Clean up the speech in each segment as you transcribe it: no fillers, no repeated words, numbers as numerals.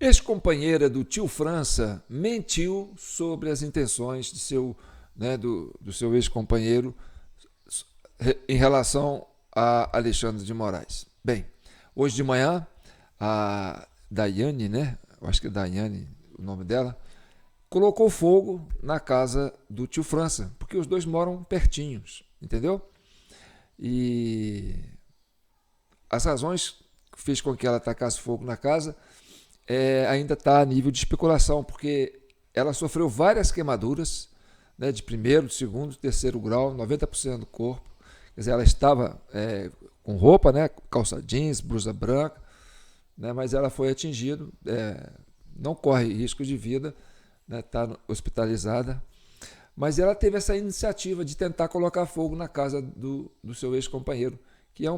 Ex-companheira do tio França mentiu sobre as intenções do seu ex-companheiro em relação a Alexandre de Moraes. Bem, hoje de manhã, a Daiane, né? Eu acho que é Daiane o nome dela, colocou fogo na casa do tio França, porque os dois moram pertinhos, entendeu? E as razões que fez com que ela tacasse fogo na casa ainda está a nível de especulação, porque ela sofreu várias queimaduras, né, de primeiro, de segundo, terceiro grau, 90% do corpo. Quer dizer, ela estava com roupa, né, calça jeans, blusa branca, né, mas ela foi atingida, não corre risco de vida, está, né, hospitalizada, mas ela teve essa iniciativa de tentar colocar fogo na casa do seu ex-companheiro, que é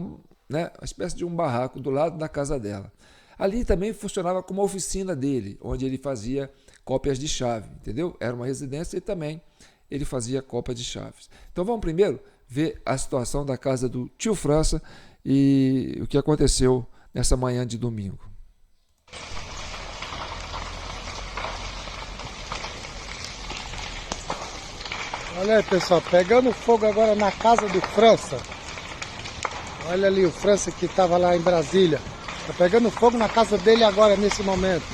né, uma espécie de um barraco do lado da casa dela. Ali também funcionava como a oficina dele, onde ele fazia cópias de chave, entendeu? Era uma residência e também ele fazia cópia de chaves. Então vamos primeiro ver a situação da casa do tio França e o que aconteceu nessa manhã de domingo. Olha aí, pessoal, pegando fogo agora na casa do França. Olha ali o França que estava lá em Brasília. Está pegando fogo na casa dele agora, nesse momento.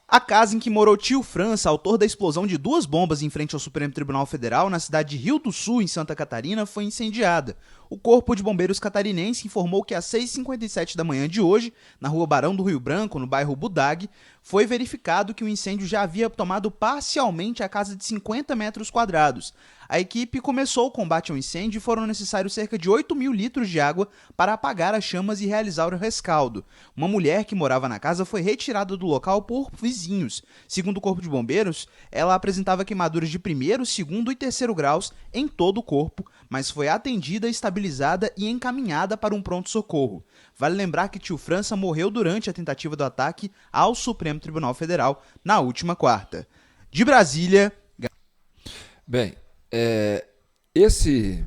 A casa em que morou tio França, autor da explosão de 2 bombas em frente ao Supremo Tribunal Federal na cidade de Rio do Sul, em Santa Catarina, foi incendiada. O Corpo de Bombeiros catarinense informou que às 6h57 da manhã de hoje, na rua Barão do Rio Branco, no bairro Budag, foi verificado que o incêndio já havia tomado parcialmente a casa de 50 metros quadrados. A equipe começou o combate ao incêndio e foram necessários cerca de 8.000 litros de água para apagar as chamas e realizar o rescaldo. Uma mulher que morava na casa foi retirada do local por vizinhos. Segundo o Corpo de Bombeiros, ela apresentava queimaduras de primeiro, segundo e terceiro graus em todo o corpo, mas foi atendida, estabilizada e encaminhada para um pronto-socorro. Vale lembrar que tio França morreu durante a tentativa do ataque ao Supremo Tribunal Federal na última quarta. De Brasília... Bem, esse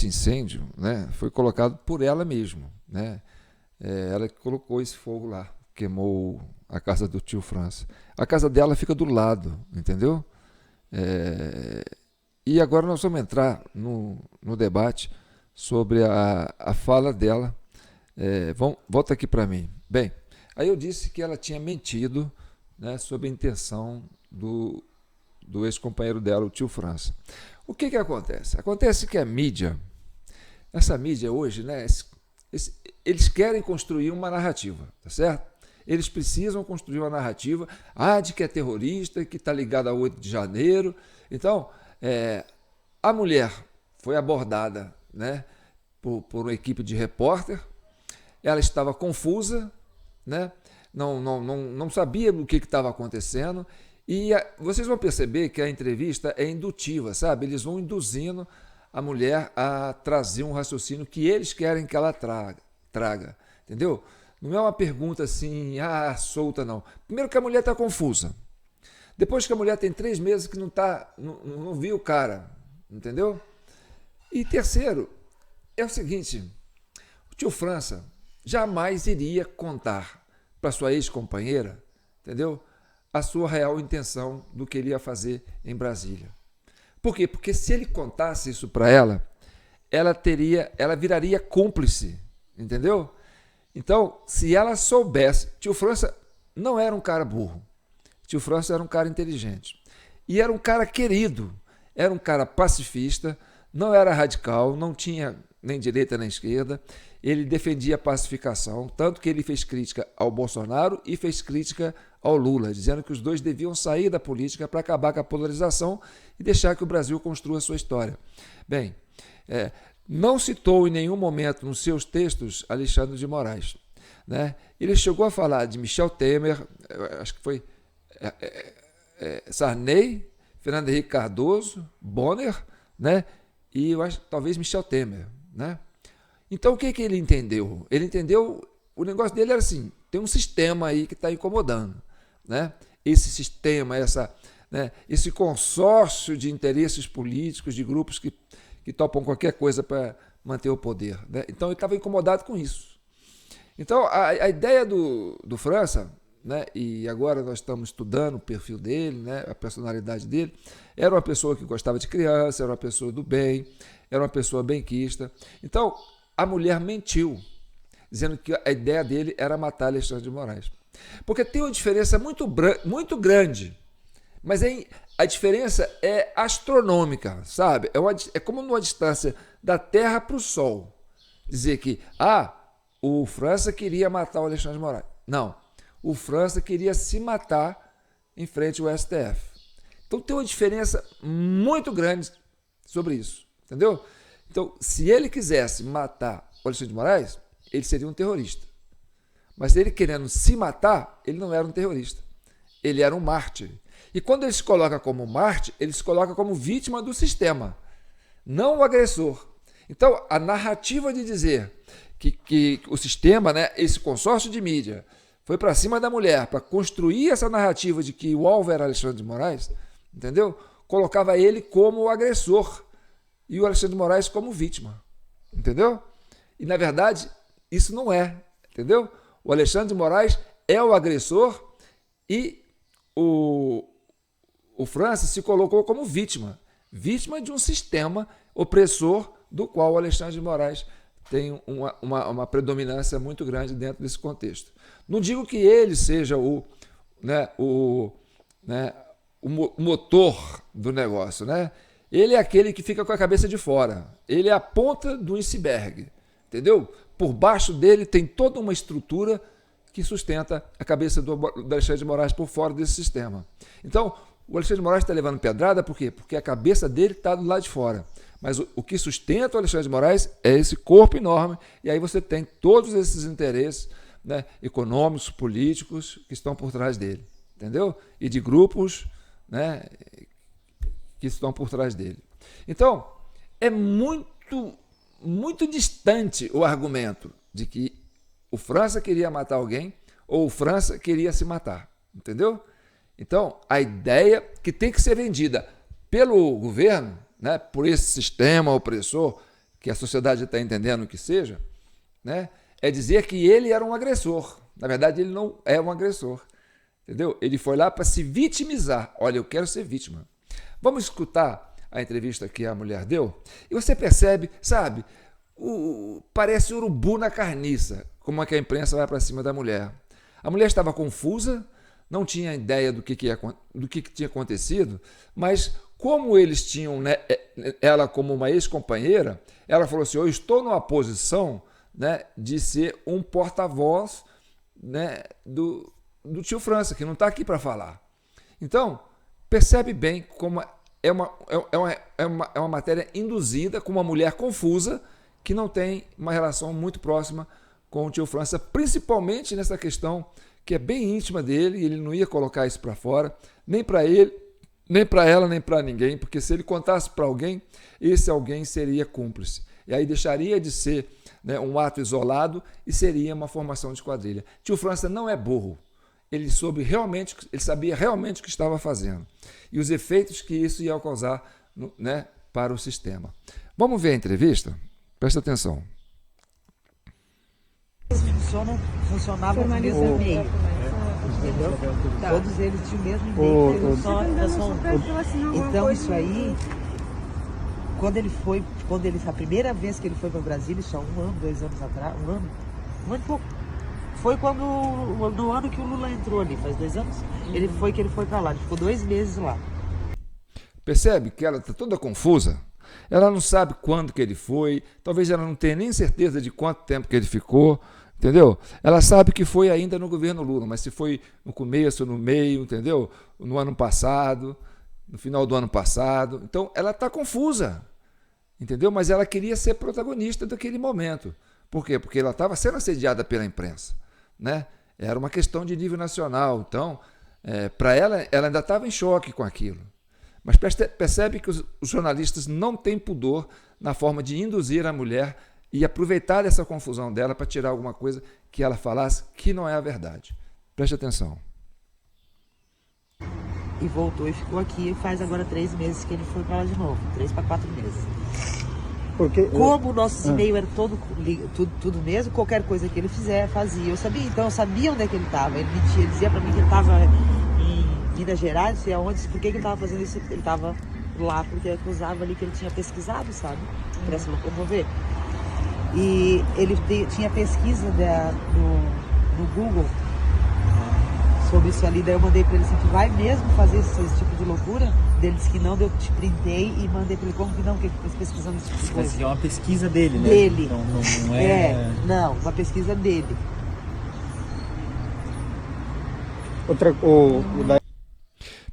incêndio, né, foi colocado por ela mesma, né? Ela que colocou esse fogo lá, queimou a casa do tio França. A casa dela fica do lado, entendeu? E agora nós vamos entrar no debate sobre a fala dela. Volta aqui para mim. Bem, aí eu disse que ela tinha mentido, né, sobre a intenção do ex-companheiro dela, o tio França. O que acontece? Acontece que a mídia, essa mídia hoje, né, eles querem construir uma narrativa, tá certo? Eles precisam construir uma narrativa de que é terrorista, que está ligado a 8 de janeiro. Então, a mulher foi abordada, né, por uma equipe de repórter. Ela estava confusa, né, não sabia o que estava acontecendo. E vocês vão perceber que a entrevista é indutiva, sabe? Eles vão induzindo a mulher a trazer um raciocínio que eles querem que ela traga, entendeu? Não é uma pergunta assim, solta, não. Primeiro que a mulher está confusa. Depois que a mulher tem 3 meses que não viu o cara, entendeu? E terceiro, é o seguinte, o tio França jamais iria contar para sua ex-companheira, entendeu? A sua real intenção do que ele ia fazer em Brasília. Por quê? Porque se ele contasse isso para ela, ela viraria cúmplice, entendeu? Então, se ela soubesse, tio França não era um cara burro, tio França era um cara inteligente e era um cara querido, era um cara pacifista, não era radical, não tinha nem direita nem esquerda, ele defendia a pacificação, tanto que ele fez crítica ao Bolsonaro e fez crítica ao Lula, dizendo que os dois deviam sair da política para acabar com a polarização e deixar que o Brasil construa a sua história. Bem, não citou em nenhum momento nos seus textos Alexandre de Moraes, né? Ele chegou a falar de Michel Temer, acho que foi Sarney, Fernando Henrique Cardoso, Bonner, né? E eu acho talvez Michel Temer, né? Então o que ele entendeu? Ele entendeu, o negócio dele era assim, tem um sistema aí que está incomodando, né? Esse sistema, esse consórcio de interesses políticos, de grupos que topam qualquer coisa para manter o poder, né? Então ele estava incomodado com isso. Então, a ideia do França, né, e agora nós estamos estudando o perfil dele, né, a personalidade dele, era uma pessoa que gostava de criança, era uma pessoa do bem, era uma pessoa benquista. Então, a mulher mentiu, dizendo que a ideia dele era matar Alexandre de Moraes. Porque tem uma diferença muito grande, mas a diferença é astronômica, sabe? É como numa distância da Terra para o Sol. Dizer que, o França queria matar o Alexandre de Moraes. Não, o França queria se matar em frente ao STF. Então tem uma diferença muito grande sobre isso, entendeu? Então, se ele quisesse matar o Alexandre de Moraes, ele seria um terrorista. Mas ele querendo se matar, ele não era um terrorista. Ele era um mártir. E quando ele se coloca como mártir, ele se coloca como vítima do sistema, não o agressor. Então, a narrativa de dizer que o sistema, né, esse consórcio de mídia, foi para cima da mulher para construir essa narrativa de que o alvo era Alexandre de Moraes, entendeu? Colocava ele como o agressor e o Alexandre de Moraes como vítima, entendeu? E, na verdade, isso não é, entendeu? O Alexandre de Moraes é o agressor e o França se colocou como vítima de um sistema opressor do qual o Alexandre de Moraes tem uma predominância muito grande dentro desse contexto. Não digo que ele seja o motor do negócio, né? Ele é aquele que fica com a cabeça de fora. Ele é a ponta do iceberg, entendeu? Por baixo dele tem toda uma estrutura que sustenta a cabeça do Alexandre de Moraes por fora desse sistema. Então, o Alexandre de Moraes está levando pedrada, por quê? Porque a cabeça dele está do lado de fora. Mas o que sustenta o Alexandre de Moraes é esse corpo enorme, e aí você tem todos esses interesses, né, econômicos, políticos, que estão por trás dele, entendeu? E de grupos, né, que estão por trás dele. Então, é muito distante o argumento de que o França queria matar alguém ou o França queria se matar, entendeu? Então, a ideia que tem que ser vendida pelo governo, né, por esse sistema opressor, que a sociedade está entendendo que seja, né, é dizer que ele era um agressor. Na verdade, ele não é um agressor, entendeu? Ele foi lá para se vitimizar. Olha, eu quero ser vítima. Vamos escutar a entrevista que a mulher deu? E você percebe, sabe, parece urubu na carniça, como é que a imprensa vai para cima da mulher. A mulher estava confusa, não tinha ideia do que tinha acontecido, mas como eles tinham, né, ela como uma ex-companheira, ela falou assim, eu estou numa posição, né, de ser um porta-voz, né, do tio França, que não está aqui para falar. Então, percebe bem como é uma matéria induzida com uma mulher confusa que não tem uma relação muito próxima com o tio França, principalmente nessa questão que é bem íntima dele, e ele não ia colocar isso para fora, nem para ele, nem para ela, nem para ninguém, porque se ele contasse para alguém, esse alguém seria cúmplice. E aí deixaria de ser, né, um ato isolado e seria uma formação de quadrilha. Tio França não é burro. Ele sabia realmente o que estava fazendo e os efeitos que isso ia causar, né, para o sistema. Vamos ver a entrevista? Presta atenção. Funcionavam no mesmo meio. Entendeu? Todos eles tinham o mesmo meio. Então isso aí, a primeira vez que ele foi para Brasília, só 1 ano, 2 anos atrás, um ano e pouco. Foi no ano que o Lula entrou ali, faz 2 anos, ele foi para lá, ele ficou 2 meses lá. Percebe que ela está toda confusa? Ela não sabe quando que ele foi, talvez ela não tenha nem certeza de quanto tempo que ele ficou, entendeu? Ela sabe que foi ainda no governo Lula, mas se foi no começo, no meio, entendeu? No ano passado, no final do ano passado. Então, ela está confusa, entendeu? Mas ela queria ser protagonista daquele momento. Por quê? Porque ela estava sendo assediada pela imprensa, né? Era uma questão de nível nacional. Então, para ela ainda estava em choque com aquilo. Mas percebe que os jornalistas não têm pudor na forma de induzir a mulher e aproveitar essa confusão dela para tirar alguma coisa que ela falasse que não é a verdade. Preste atenção. E voltou e ficou aqui, faz agora 3 meses que ele foi para lá de novo, 3 para 4 meses. Porque como o nosso e-mail era tudo mesmo, qualquer coisa que ele fizer, fazia. Eu sabia, então eu sabia onde é que ele estava. Ele mentia, ele dizia pra mim que ele estava em Minas Gerais, não sei aonde, por que ele estava fazendo isso? Ele estava lá porque acusava ali que ele tinha pesquisado, sabe? Para se locomover. E ele tinha pesquisa no Google sobre isso ali, daí eu mandei pra ele assim, tu vai mesmo fazer esse tipo de loucura? Ele disse que não, daí eu te printei e mandei pra ele, como que não, que ele fez pesquisando esse tipo de coisa. Mas é uma pesquisa dele, né? Dele. Não é... Não, uma pesquisa dele.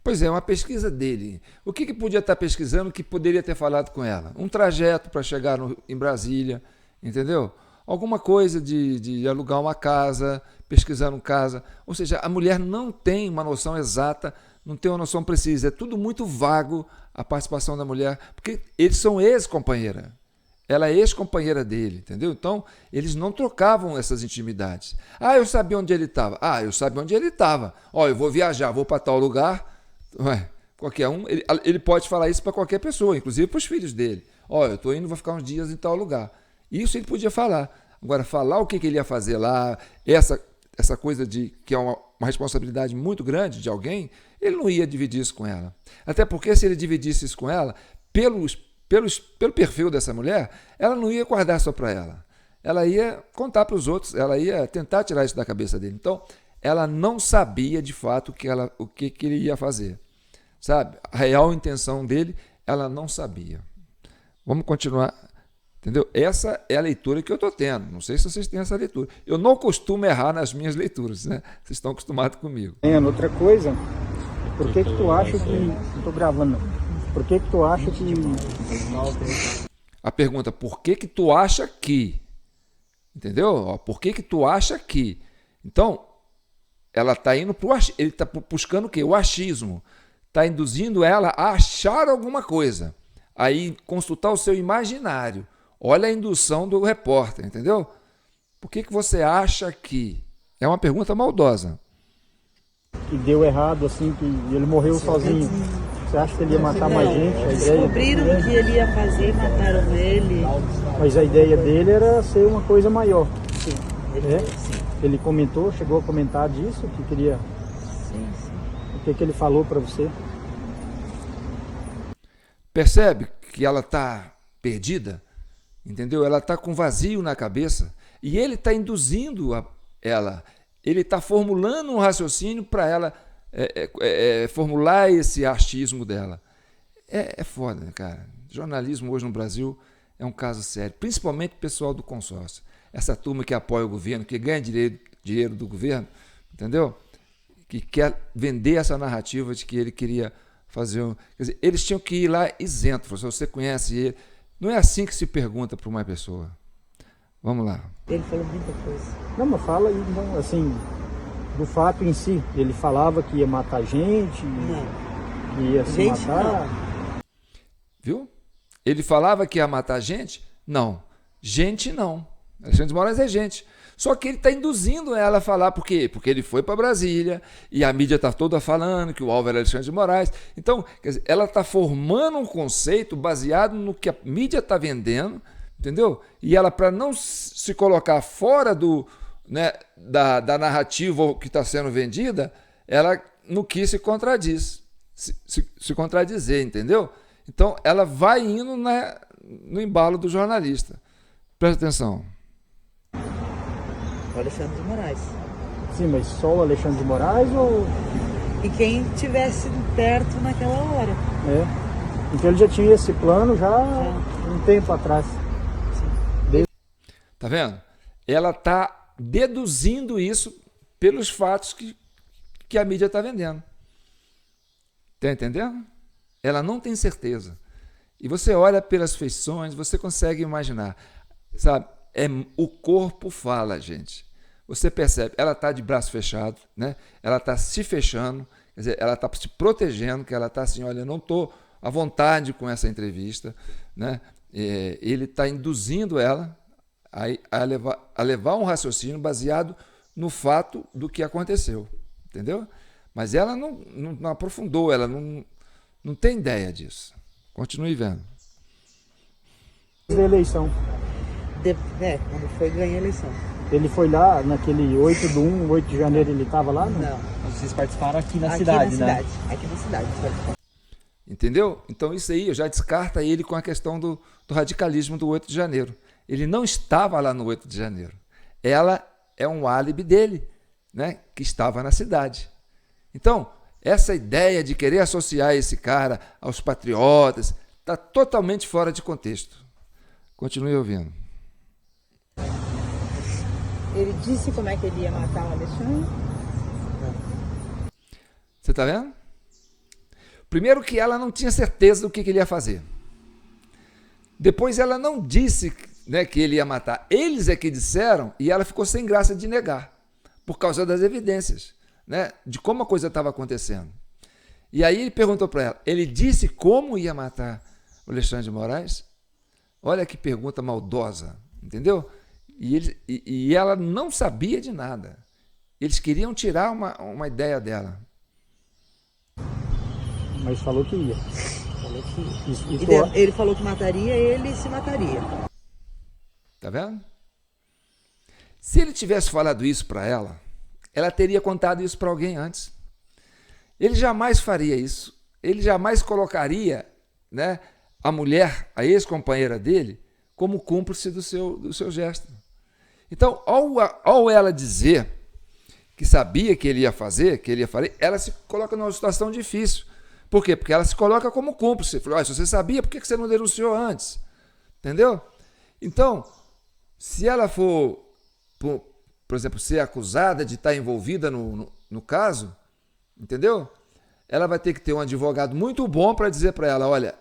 Pois é, uma pesquisa dele. O que podia estar pesquisando que poderia ter falado com ela? Um trajeto para chegar em Brasília, entendeu? Alguma coisa de alugar uma casa, pesquisar uma casa. Ou seja, a mulher não tem uma noção exata, não tem uma noção precisa. É tudo muito vago a participação da mulher, porque eles são ex-companheira. Ela é ex-companheira dele, entendeu? Então, eles não trocavam essas intimidades. Ah, eu sabia onde ele estava. Ah, eu sabia onde ele estava. Ó, eu vou viajar, vou para tal lugar. Ué, qualquer um, ele pode falar isso para qualquer pessoa, inclusive para os filhos dele. Ó, eu estou indo, vou ficar uns dias em tal lugar. Isso ele podia falar. Agora, falar o que ele ia fazer lá, essa coisa de que é uma responsabilidade muito grande de alguém, ele não ia dividir isso com ela. Até porque se ele dividisse isso com ela, pelo perfil dessa mulher, ela não ia guardar só para ela. Ela ia contar para os outros, ela ia tentar tirar isso da cabeça dele. Então, ela não sabia de fato o que ele ia fazer. Sabe? A real intenção dele, ela não sabia. Vamos continuar. Entendeu? Essa é a leitura que eu estou tendo. Não sei se vocês têm essa leitura. Eu não costumo errar nas minhas leituras, né? Vocês estão acostumados comigo. Outra coisa, por que tu acha que... Estou gravando. Por que tu acha que... A pergunta, por que tu acha que? Entendeu? Ó, por que tu acha que? Então, ela está indo para o achismo. Ele está buscando o quê? O achismo. Está induzindo ela a achar alguma coisa. Aí, consultar o seu imaginário. Olha a indução do repórter, entendeu? Por que você acha que? É uma pergunta maldosa. Que deu errado, assim, que ele morreu sozinho. Você acha que ele ia matar mais gente? A Descobriram o que ele ia fazer e mataram ele. Mas a ideia dele era ser uma coisa maior. Sim, Sim. Ele comentou, chegou a comentar disso, que queria... Sim. O que ele falou para você? Percebe que ela está perdida? Entendeu? Ela está com vazio na cabeça e ele está induzindo ela. Ele está formulando um raciocínio para ela formular esse achismo dela. É foda, né, cara? Jornalismo hoje no Brasil é um caso sério, principalmente o pessoal do consórcio. Essa turma que apoia o governo, que ganha dinheiro do governo, entendeu? Que quer vender essa narrativa de que ele queria fazer Quer dizer, eles tinham que ir lá isento. Se você conhece ele, não é assim que se pergunta para uma pessoa. Vamos lá. Ele falou muita coisa. Não, mas fala aí, então, assim, do fato em si. Ele falava que ia matar gente, que ia se matar. Não. Viu? Ele falava que ia matar gente? Não. Gente não. Alexandre de Moraes é gente. Só que ele está induzindo ela a falar. Por quê? Porque ele foi para Brasília e a mídia está toda falando que o alvo era Alexandre de Moraes. Então, quer dizer, ela está formando um conceito baseado no que a mídia está vendendo, entendeu? E ela, para não se colocar fora da narrativa que está sendo vendida, ela não quis se contradizer, entendeu? Então, ela vai indo no embalo do jornalista. Presta atenção. O Alexandre de Moraes. Sim, mas só o Alexandre de Moraes ou... E quem estivesse perto naquela hora. Então ele já tinha esse plano já um tempo atrás. Tá vendo? Ela está deduzindo isso pelos fatos que a mídia está vendendo. Tá entendendo? Ela não tem certeza. E você olha pelas feições, você consegue imaginar. Sabe? O corpo fala, gente. Você percebe, ela está de braço fechado, né? Ela está se fechando, quer dizer, ela está se protegendo, que ela está assim, olha, eu não estou à vontade com essa entrevista, né? Ele está induzindo ela a levar um raciocínio baseado no fato do que aconteceu, entendeu? Mas ela não aprofundou, ela não tem ideia disso. Continue vendo. Da eleição. Quando foi ganhar a eleição. Ele foi lá naquele 8/1, 8 de janeiro, ele estava lá? Não. Vocês participaram aqui na Aqui cidade, na né? cidade. Aqui na cidade. Entendeu? Então isso aí eu já descarta ele com a questão do radicalismo do 8 de janeiro. Ele não estava lá no 8 de janeiro. Ela é um álibi dele, né, que estava na cidade. Então, essa ideia de querer associar esse cara aos patriotas está totalmente fora de contexto. Continue ouvindo. Ele disse como é que ele ia matar o Alexandre? Você está vendo? Primeiro que ela não tinha certeza do que ele ia fazer. Depois ela não disse, né, que ele ia matar. Eles é que disseram e ela ficou sem graça de negar, por causa das evidências, né, de como a coisa estava acontecendo. E aí ele perguntou para ela, ele disse como ia matar o Alexandre de Moraes? Olha que pergunta maldosa, entendeu? E ela não sabia de nada. Eles queriam tirar uma ideia dela. Mas falou que ia. Falou que... Isso, Ele falou que mataria, ele se mataria. Tá vendo? Se ele tivesse falado isso para ela, ela teria contado isso para alguém antes. Ele jamais faria isso. Ele jamais colocaria, né, a mulher, a ex-companheira dele, como cúmplice do seu gesto. Então, ao ela dizer que sabia que ele ia fazer, ela se coloca numa situação difícil. Por quê? Porque ela se coloca como cúmplice. Falou, se você sabia, por que você não denunciou antes? Entendeu? Então, se ela for, por exemplo, ser acusada de estar envolvida no caso, entendeu? Ela vai ter que ter um advogado muito bom para dizer para ela, olha,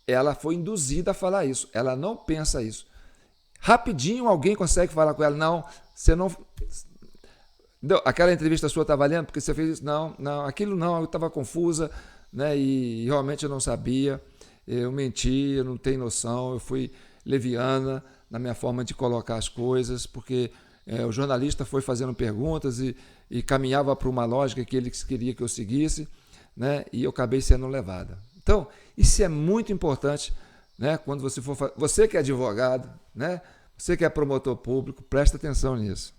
ela foi induzida a falar isso, ela não pensa isso. Rapidinho alguém consegue falar com ela, não, você não... Entendeu? Aquela entrevista sua está valendo porque você fez isso? Não, aquilo não, eu estava confusa, né, e realmente eu não sabia, eu menti, eu não tenho noção, eu fui leviana na minha forma de colocar as coisas, porque o jornalista foi fazendo perguntas e caminhava para uma lógica que ele queria que eu seguisse, né, e eu acabei sendo levada. Então, isso é muito importante, né, quando você for você que é advogado, né, você que é promotor público, presta atenção nisso.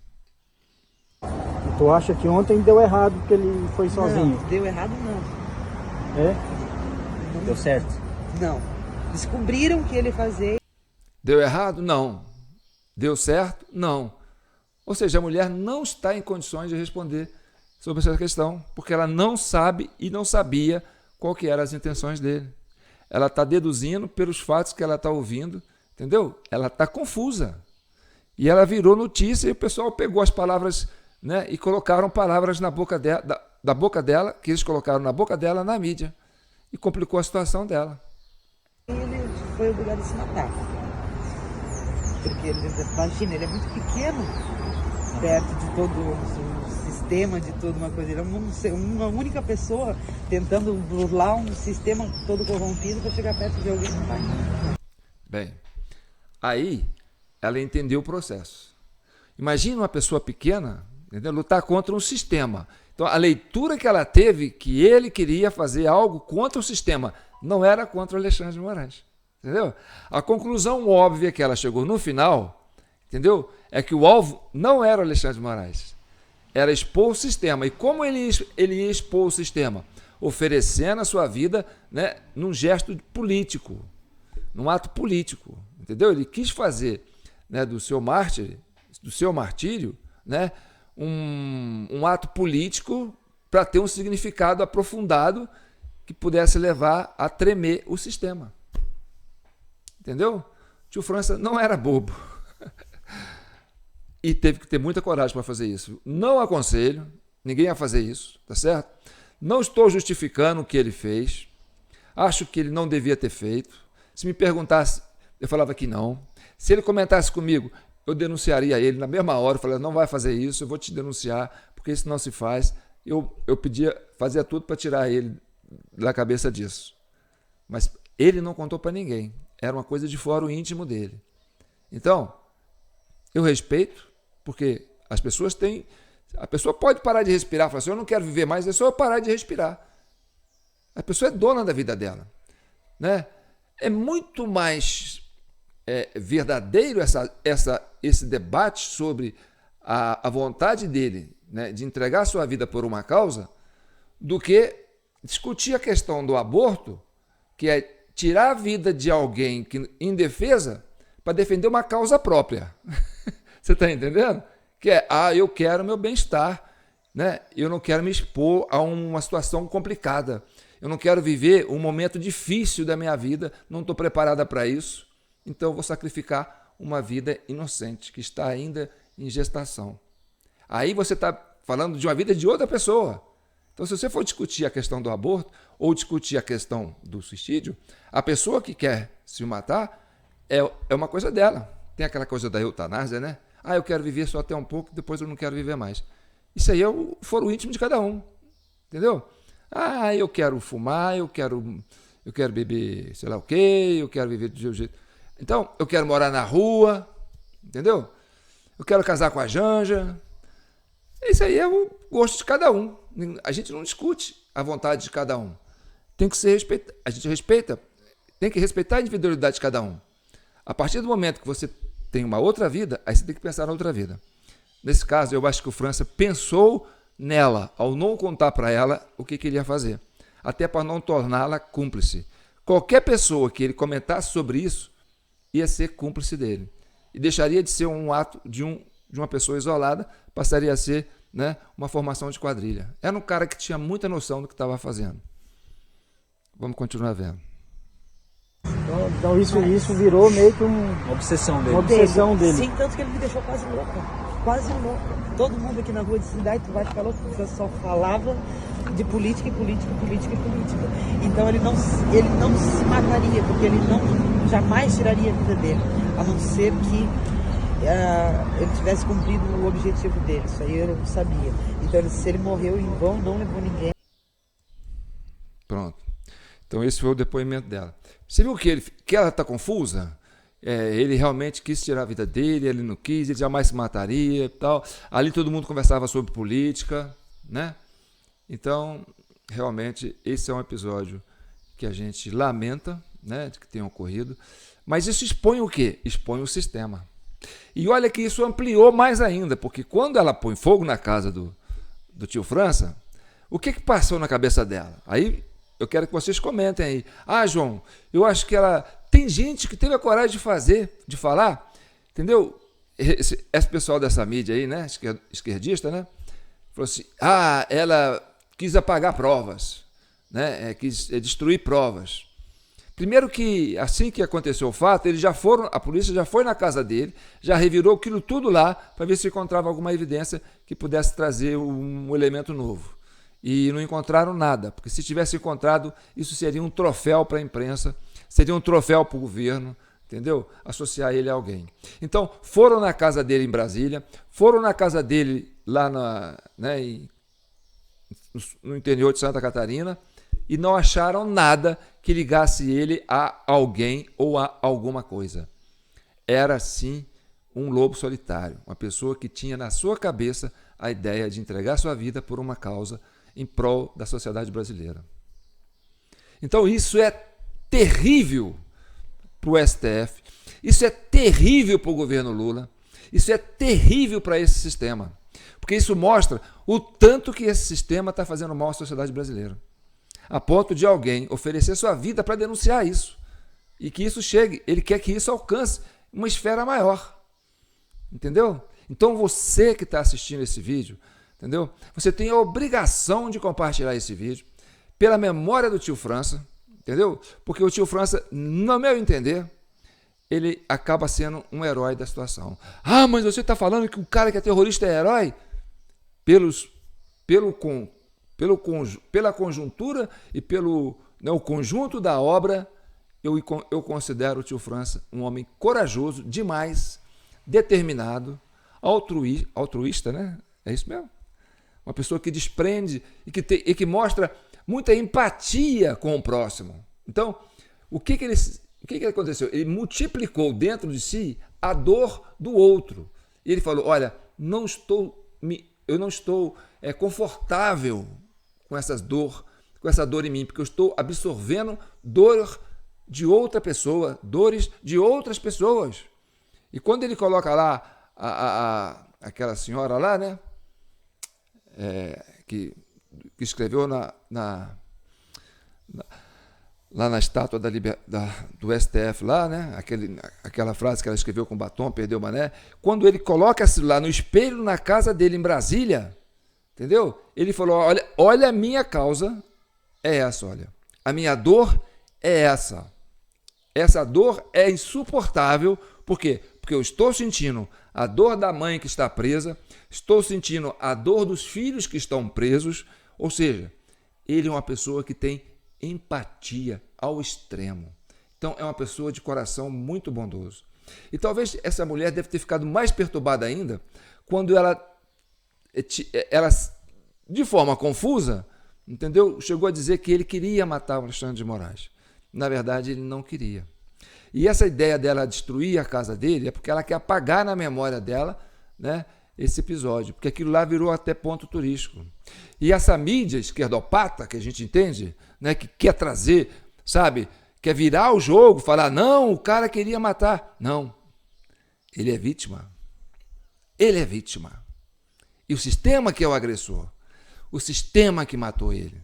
E tu acha que ontem deu errado porque ele foi sozinho? Não, deu errado não. É? Deu certo? Não. Descobriram que ele fazia. Deu errado? Não. Deu certo? Não. Ou seja, a mulher não está em condições de responder sobre essa questão, porque ela não sabe e não sabia qual que eram as intenções dele. Ela está deduzindo pelos fatos que ela está ouvindo, entendeu? Ela está confusa. E ela virou notícia e o pessoal pegou as palavras, né, e colocaram palavras na boca dela, da boca dela, que eles colocaram na boca dela na mídia. E complicou a situação dela. Ele foi obrigado a se matar. Porque, imagina, ele é muito pequeno perto de todo o sistema, de toda uma coisa. Ele é uma única pessoa tentando burlar um sistema todo corrompido para chegar perto de alguém que não vai. Bem, aí ela entendeu o processo. Imagina uma pessoa pequena, entendeu, lutar contra um sistema. Então, a leitura que ela teve, que ele queria fazer algo contra o sistema, não era contra o Alexandre de Moraes. Entendeu? A conclusão óbvia que ela chegou no final, entendeu, é que o alvo não era o Alexandre de Moraes, era expor o sistema. E como ele ia expor o sistema? Oferecendo a sua vida, né, num gesto político, num ato político. Entendeu? Ele quis fazer, né, do seu martírio, né, um ato político para ter um significado aprofundado que pudesse levar a tremer o sistema. Entendeu? Tio França não era bobo. E teve que ter muita coragem para fazer isso. Não aconselho ninguém a fazer isso, tá certo? Não estou justificando o que ele fez. Acho que ele não devia ter feito. Se me perguntasse, eu falava que não. Se ele comentasse comigo, eu denunciaria ele na mesma hora. Eu falei, não vai fazer isso, eu vou te denunciar, porque isso não se faz. Eu fazia tudo para tirar ele da cabeça disso. Mas ele não contou para ninguém. Era uma coisa de fora o íntimo dele. Então, eu respeito, porque as pessoas têm... A pessoa pode parar de respirar, falar assim, eu não quero viver mais, é só eu parar de respirar. A pessoa é dona da vida dela, né? É muito mais verdadeiro esse debate sobre a vontade dele, né, de entregar sua vida por uma causa, do que discutir a questão do aborto, que é tirar a vida de alguém indefesa para defender uma causa própria. Você está entendendo? Que é, eu quero meu bem-estar, né? Eu não quero me expor a uma situação complicada. Eu não quero viver um momento difícil da minha vida, não estou preparada para isso, então eu vou sacrificar uma vida inocente, que está ainda em gestação. Aí você está falando de uma vida de outra pessoa. Então, se você for discutir a questão do aborto ou discutir a questão do suicídio, a pessoa que quer se matar é uma coisa dela. Tem aquela coisa da eutanásia, né? Eu quero viver só até um pouco, depois eu não quero viver mais. Isso aí é o foro íntimo de cada um, entendeu? Eu quero fumar, eu quero beber sei lá o quê, eu quero viver de um jeito. Então, eu quero morar na rua, entendeu? Eu quero casar com a Janja. Isso aí é o gosto de cada um. A gente não discute a vontade de cada um. Tem que ser respeitado. A gente respeita, tem que respeitar a individualidade de cada um. A partir do momento que você tem uma outra vida, aí você tem que pensar na outra vida. Nesse caso, eu acho que o França pensou nela, ao não contar para ela o que ele ia fazer, até para não torná-la cúmplice. Qualquer pessoa que ele comentasse sobre isso ia ser cúmplice dele. E deixaria de ser um ato de uma pessoa isolada, passaria a ser, né, uma formação de quadrilha. Era um cara que tinha muita noção do que estava fazendo. Vamos continuar vendo. Então isso virou meio que Uma obsessão dele. uma obsessão dele. Sim, tanto que ele me deixou quase louca. Quase louca. Todo mundo aqui na rua disse, tu vai ficar louco, porque eu só falava de política. Então ele não se mataria, porque ele jamais tiraria a vida dele, a não ser que ele tivesse cumprido o objetivo dele. Isso aí eu não sabia. Então se ele morreu em vão, não levou ninguém. Pronto. Então esse foi o depoimento dela. Você viu que ela está confusa? Ele realmente quis tirar a vida dele, ele não quis, ele jamais se mataria e tal. Ali todo mundo conversava sobre política, né? Então, realmente, esse é um episódio que a gente lamenta, né, de que tenha ocorrido. Mas isso expõe o quê? Expõe o sistema. E olha que isso ampliou mais ainda, porque quando ela põe fogo na casa do tio França, o que passou na cabeça dela? Aí eu quero que vocês comentem aí. João, eu acho que ela... Tem gente que teve a coragem de falar, entendeu? Esse pessoal dessa mídia aí, né, esquerdista, né, falou assim, ela quis apagar provas, né, quis destruir provas. Primeiro que, assim que aconteceu o fato, a polícia já foi na casa dele, já revirou aquilo tudo lá para ver se encontrava alguma evidência que pudesse trazer um elemento novo. E não encontraram nada, porque se tivesse encontrado, isso seria um troféu para a imprensa, seria um troféu para o governo, entendeu? Associar ele a alguém. Então, foram na casa dele em Brasília, foram na casa dele lá no interior de Santa Catarina e não acharam nada que ligasse ele a alguém ou a alguma coisa. Era, sim, um lobo solitário, uma pessoa que tinha na sua cabeça a ideia de entregar sua vida por uma causa em prol da sociedade brasileira. Então, isso é terrível para o STF, isso é terrível para o governo Lula, isso é terrível para esse sistema, porque isso mostra o tanto que esse sistema está fazendo mal à sociedade brasileira, a ponto de alguém oferecer sua vida para denunciar isso, e que isso chegue, ele quer que isso alcance uma esfera maior, entendeu? Então você que está assistindo esse vídeo, entendeu? Você tem a obrigação de compartilhar esse vídeo pela memória do tio França, entendeu? Porque o tio França, no meu entender, ele acaba sendo um herói da situação. Mas você está falando que o cara que é terrorista é herói? Pela conjuntura e o conjunto da obra, eu considero o tio França um homem corajoso demais, determinado, altruísta, né? É isso mesmo? Uma pessoa que desprende e que mostra muita empatia com o próximo. Então, o que aconteceu? Ele multiplicou dentro de si a dor do outro. E ele falou, olha, eu não estou confortável com essa dor em mim, porque eu estou absorvendo dor de outra pessoa, dores de outras pessoas. E quando ele coloca lá aquela senhora lá, né, que escreveu lá na estátua do STF lá, né, aquela frase que ela escreveu com batom, perdeu o mané, quando ele coloca aquilo lá no espelho na casa dele em Brasília, entendeu? Ele falou, olha a minha causa é essa, olha, a minha dor é essa. Essa dor é insuportável, por quê? Porque eu estou sentindo a dor da mãe que está presa, estou sentindo a dor dos filhos que estão presos, ou seja, ele é uma pessoa que tem empatia ao extremo. Então, é uma pessoa de coração muito bondoso. E talvez essa mulher deve ter ficado mais perturbada ainda quando ela de forma confusa, entendeu? Chegou a dizer que ele queria matar o Alexandre de Moraes. Na verdade, ele não queria. E essa ideia dela destruir a casa dele é porque ela quer apagar na memória dela, né, esse episódio, porque aquilo lá virou até ponto turístico. E essa mídia esquerdopata, que a gente entende, né, que quer trazer, sabe, quer virar o jogo, falar, não, o cara queria matar. Não, ele é vítima. Ele é vítima. E o sistema que é o agressor. O sistema que matou ele.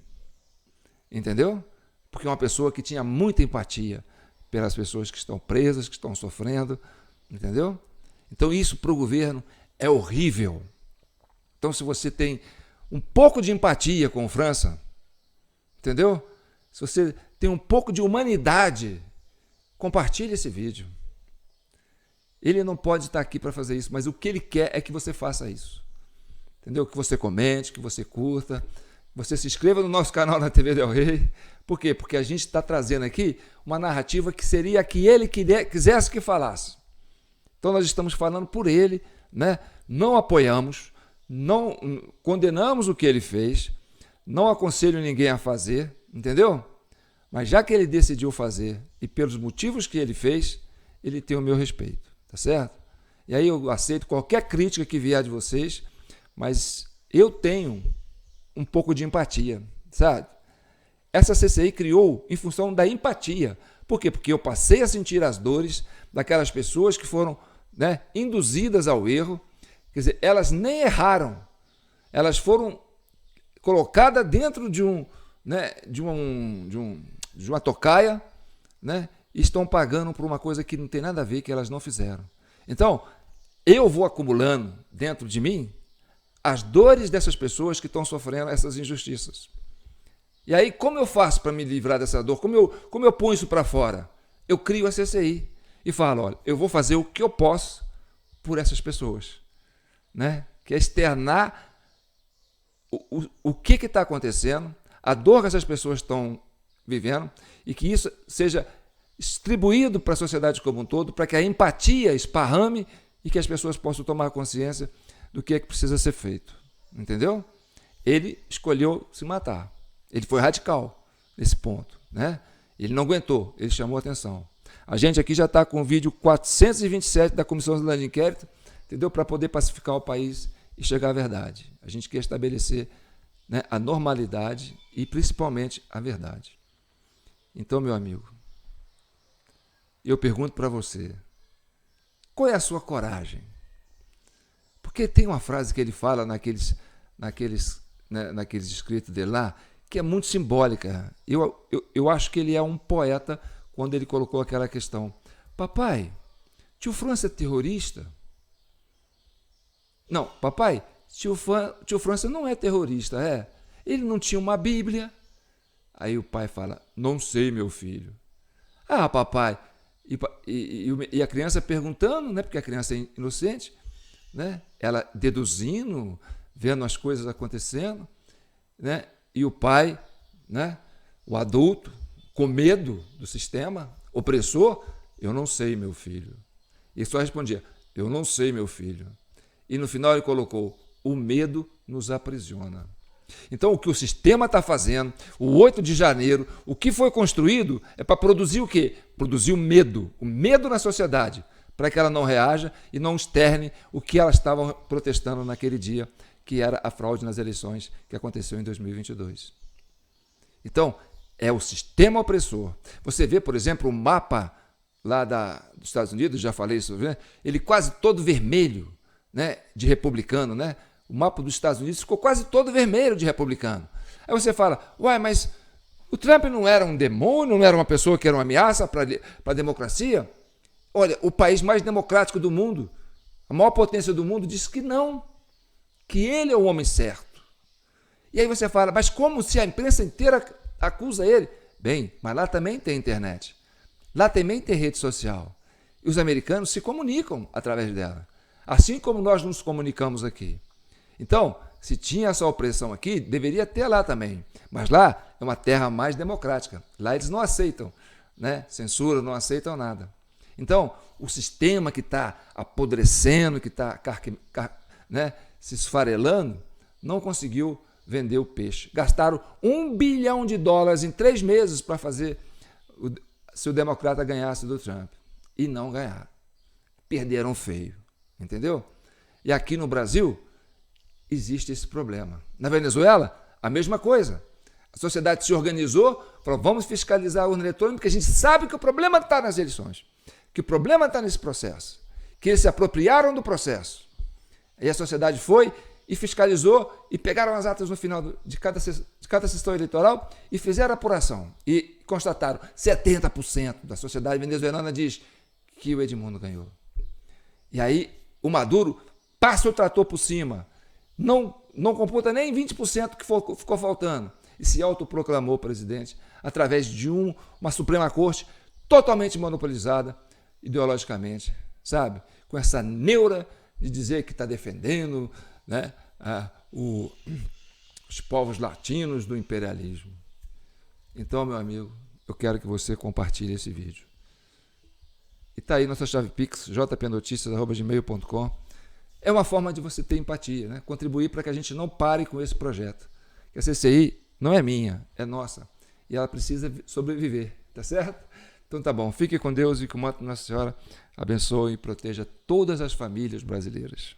Entendeu? Porque é uma pessoa que tinha muita empatia pelas pessoas que estão presas, que estão sofrendo, entendeu? Então isso para o governo é horrível. Então se você tem um pouco de empatia com o França, entendeu? Se você tem um pouco de humanidade, compartilhe esse vídeo. Ele não pode estar aqui para fazer isso, mas o que ele quer é que você faça isso. Entendeu? Que você comente, que você curta, você se inscreva no nosso canal na TV Del Rey. Por quê? Porque a gente está trazendo aqui uma narrativa que seria a que ele quisesse que falasse. Então nós estamos falando por ele, né? Não apoiamos, não condenamos o que ele fez, não aconselho ninguém a fazer, entendeu? Mas já que ele decidiu fazer e pelos motivos que ele fez, ele tem o meu respeito, tá certo? E aí eu aceito qualquer crítica que vier de vocês, mas eu tenho um pouco de empatia, sabe? Essa CCI criou em função da empatia. Por quê? Porque eu passei a sentir as dores daquelas pessoas que foram, né, induzidas ao erro. Quer dizer, elas nem erraram. Elas foram colocadas dentro de uma tocaia, né, e estão pagando por uma coisa que não tem nada a ver, que elas não fizeram. Então, eu vou acumulando dentro de mim as dores dessas pessoas que estão sofrendo essas injustiças. E aí, como eu faço para me livrar dessa dor? Como eu ponho isso para fora? Eu crio a CCI e falo, olha, eu vou fazer o que eu posso por essas pessoas, né? Que é externar o que está acontecendo, a dor que essas pessoas estão vivendo, e que isso seja distribuído para a sociedade como um todo, para que a empatia esparrame e que as pessoas possam tomar consciência do que é que precisa ser feito. Entendeu? Ele escolheu se matar. Ele foi radical nesse ponto, né? Ele não aguentou, ele chamou a atenção. A gente aqui já está com o vídeo 427 da Comissão Nacional de Inquérito, entendeu? Para poder pacificar o país e chegar à verdade. A gente quer estabelecer, né, a normalidade e principalmente a verdade. Então, meu amigo, eu pergunto para você, qual é a sua coragem? Porque tem uma frase que ele fala naqueles escritos dele lá, que é muito simbólica. Eu acho que ele é um poeta quando ele colocou aquela questão. Papai, tio França é terrorista? Não, papai, tio França não é terrorista, é. Ele não tinha uma Bíblia. Aí o pai fala, não sei, meu filho. Ah, papai. E a criança perguntando, né, porque a criança é inocente, né, ela deduzindo, vendo as coisas acontecendo, né, e o pai, né, o adulto, com medo do sistema opressor, eu não sei, meu filho. E só respondia, eu não sei, meu filho. E no final ele colocou, o medo nos aprisiona. Então o que o sistema está fazendo, o 8 de janeiro, o que foi construído é para produzir o quê? Produzir o medo na sociedade, para que ela não reaja e não externe o que elas estavam protestando naquele dia, que era a fraude nas eleições que aconteceu em 2022. Então, É o sistema opressor. Você vê, por exemplo, o mapa lá dos Estados Unidos, já falei isso, né? Ele quase todo vermelho, né, de republicano, né? O mapa dos Estados Unidos ficou quase todo vermelho de republicano. Aí você fala, uai, mas o Trump não era um demônio, não era uma pessoa que era uma ameaça para a democracia? Olha, o país mais democrático do mundo, a maior potência do mundo, disse que não, que ele é o homem certo. E aí você fala, mas como se a imprensa inteira acusa ele? Bem, mas lá também tem internet, lá também tem rede social. E os americanos se comunicam através dela, assim como nós nos comunicamos aqui. Então, se tinha essa opressão aqui, deveria ter lá também. Mas lá é uma terra mais democrática. Lá eles não aceitam, né, censura, não aceitam nada. Então, o sistema que está apodrecendo, que está né, se esfarelando, não conseguiu vender o peixe. Gastaram $1 bilhão em 3 meses para fazer se o democrata ganhasse do Trump. E não ganharam. Perderam feio. Entendeu? E aqui no Brasil existe esse problema. Na Venezuela, a mesma coisa. A sociedade se organizou, falou, vamos fiscalizar a urna eletrônica, porque a gente sabe que o problema está nas eleições, que o problema está nesse processo, que eles se apropriaram do processo. Aí a sociedade foi e fiscalizou e pegaram as atas no final de cada sessão eleitoral e fizeram a apuração. E constataram, 70% da sociedade venezuelana diz que o Edmundo ganhou. E aí o Maduro passa o trator por cima, não computa nem 20% que ficou faltando e se autoproclamou presidente através de uma Suprema Corte totalmente monopolizada ideologicamente, sabe? Com essa neura de dizer que está defendendo, né, os povos latinos do imperialismo. Então, meu amigo, eu quero que você compartilhe esse vídeo. E está aí nossa chave Pix, jpnoticias@gmail.com. É uma forma de você ter empatia, né? Contribuir para que a gente não pare com esse projeto. Que a CCI não é minha, é nossa. E ela precisa sobreviver, tá certo? Então tá bom, fique com Deus e que o manto de Nossa Senhora abençoe e proteja todas as famílias brasileiras.